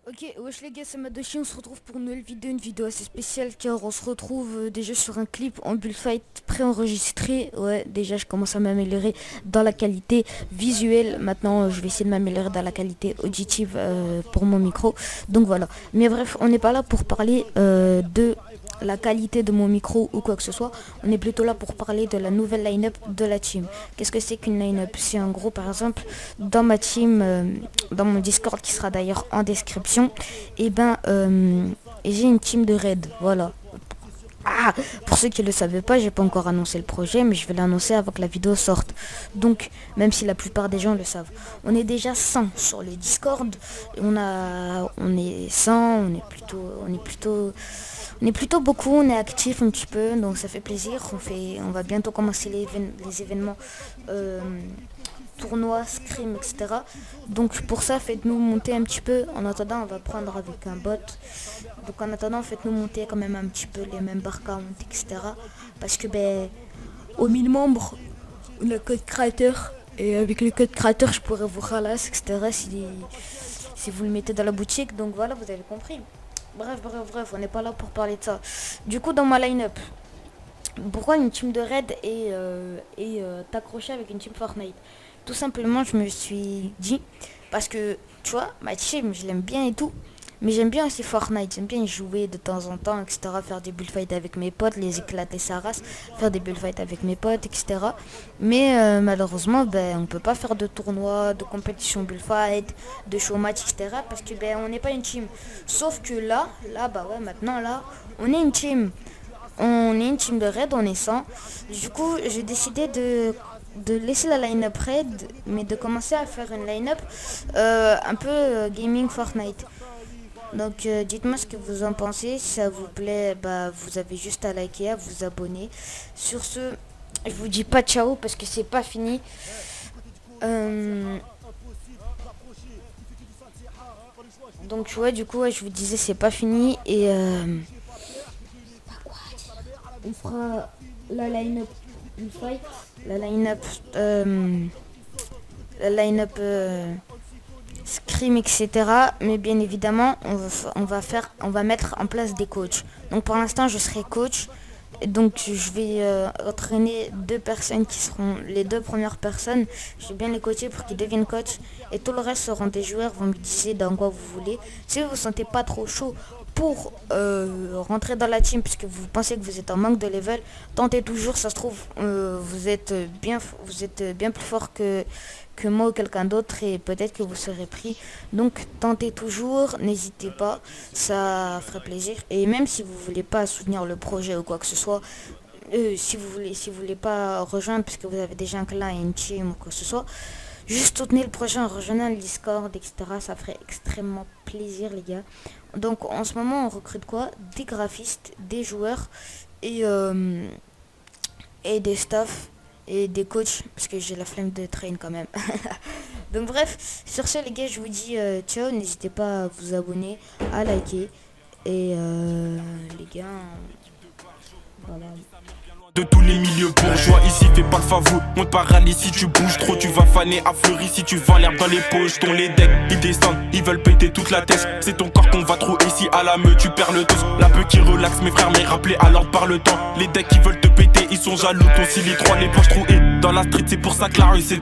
Ok, wesh les gars, c'est Madoshi, on se retrouve pour une vidéo assez spéciale car on se retrouve déjà sur un clip en bullfight préenregistré. Ouais, déjà je commence à m'améliorer dans la qualité visuelle. Maintenant, je vais essayer de m'améliorer dans la qualité auditive pour mon micro. Donc voilà. Mais bref, on n'est pas là pour parler de la qualité de mon micro ou quoi que ce soit. On est plutôt là pour parler de la nouvelle line-up de la team. Qu'est-ce que c'est qu'une line-up? C'est en gros, par exemple, dans ma team, dans mon Discord qui sera d'ailleurs en description, et j'ai une team de raid. Voilà. Ah, pour ceux qui ne le savaient pas, j'ai pas encore annoncé le projet, mais je vais l'annoncer avant que la vidéo sorte. Donc, même si la plupart des gens le savent, on est déjà 100 sur le Discord. On est 100, on est plutôt beaucoup, on est actif un petit peu, donc ça fait plaisir. On va bientôt commencer les événements. Tournois, scrim, etc. Donc pour ça, faites-nous monter un petit peu. En attendant, on va prendre avec un bot. Donc en attendant, faites-nous monter quand même un petit peu les member count, etc. Parce que au 1000 membres, le code créateur. Et avec le code créateur, je pourrais vous ralasser, etc. Si vous le mettez dans la boutique. Donc voilà, vous avez compris. Bref, on n'est pas là pour parler de ça. Du coup, dans ma line-up, pourquoi une team de raid et t'accrocher avec une team Fortnite? Tout simplement, je me suis dit, parce que, tu vois, ma team, je l'aime bien et tout, mais j'aime bien aussi Fortnite, j'aime bien y jouer de temps en temps, etc., faire des bullfights avec mes potes, les éclater sa race, faire des bullfights avec mes potes, etc. Mais malheureusement, on peut pas faire de tournois, de compétition bullfight, de showmatch, etc., parce que on n'est pas une team. Sauf que maintenant, là, on est une team. On est une team de raid, on est 100. Du coup, j'ai décidé de laisser la line-up raid, mais de commencer à faire une line-up un peu gaming Fortnite. Donc dites-moi ce que vous en pensez. Si ça vous plaît, vous avez juste à liker, à vous abonner. Sur ce, je vous dis pas ciao parce que c'est pas fini. Donc ouais, du coup, je vous disais c'est pas fini et on fera la line-up du fight, la line-up scrim, etc. Mais bien évidemment, on va mettre en place des coachs. Donc pour l'instant, je serai coach. Et donc je vais entraîner deux personnes qui seront les deux premières personnes. Je vais bien les coacher pour qu'ils deviennent coach. Et tout le reste seront des joueurs. Vous me disiez dans quoi vous voulez. Si vous ne vous sentez pas trop chaud pour rentrer dans la team puisque vous pensez que vous êtes en manque de level, tentez toujours. Ça se trouve vous êtes bien plus fort que moi ou quelqu'un d'autre et peut-être que vous serez pris. Donc tentez toujours, n'hésitez pas, ça ferait plaisir. Et même si vous voulez pas soutenir le projet ou quoi que ce soit, si vous voulez pas rejoindre parce que vous avez déjà un clan et une team ou quoi que ce soit, juste soutenez le projet en rejoignant le Discord, etc. Ça ferait extrêmement plaisir les gars. Donc en ce moment on recrute quoi? Des graphistes, des joueurs et des staffs et des coachs parce que j'ai la flemme de train quand même. Donc bref, sur ce les gars, je vous dis ciao, n'hésitez pas à vous abonner, à liker et les gars, voilà. De tous les milieux bourgeois, ici fais pas le favou. On te paralyse si tu bouges trop, tu vas faner à Fleury si tu vends l'herbe dans les poches. Ton les decks, ils descendent, ils veulent péter toute la tête. C'est ton corps qu'on va trop ici à la meute, tu perds le tous. La peu qui relaxe mes frères, mais rappelez à l'ordre par le temps. Les decks qui veulent te péter, ils sont jaloux. Ton si les trois, les poches trouées. Dans la street, c'est pour ça que la rue c'est